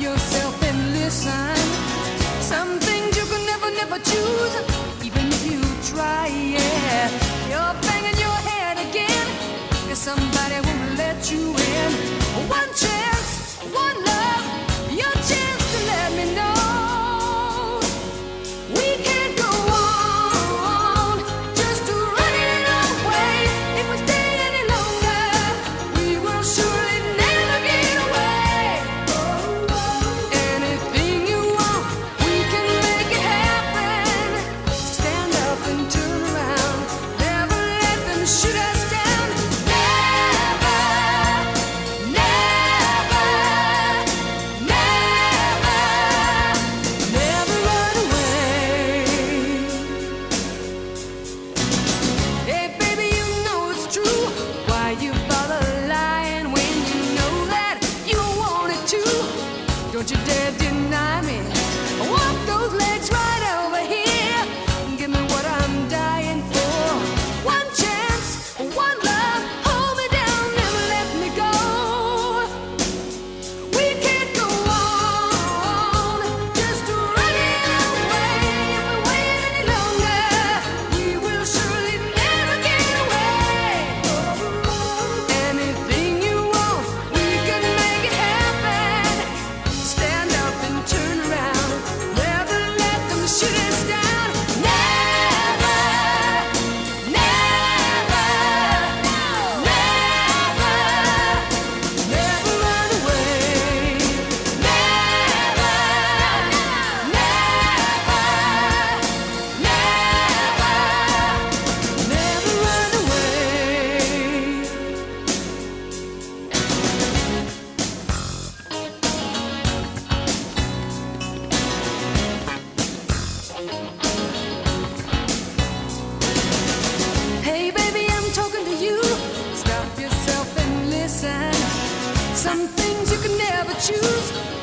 yourself and listen. Some things you can never choose, even if you try, yeah. You're banging your head again, 'cause somebody won't let you in. One chance, one love, your chance to let me know. We can't go on just running away. If we stay any longer, we will surely never get away. Anything you want, we can make it happen. Stand up and turn around. Never let them shoot us down. Never, never, never, never run away. Hey baby, you know it's true. Why you bother lying when you know that you want it too? Don't you dare deny me. Walk those legs right over here. Give me what I'm dying for. One chance, one love. Hold me down, never let me go. We can't go on just running away. If we wait any longer, we will surely never get away. Anything you want, we can make it happen. Stand up and turn around. Never let them shoot us down. Never, never, never, never run away. Never, never, never run away. Hey baby, I'm talking to you. Stop yourself and listen. Some things you can never choose.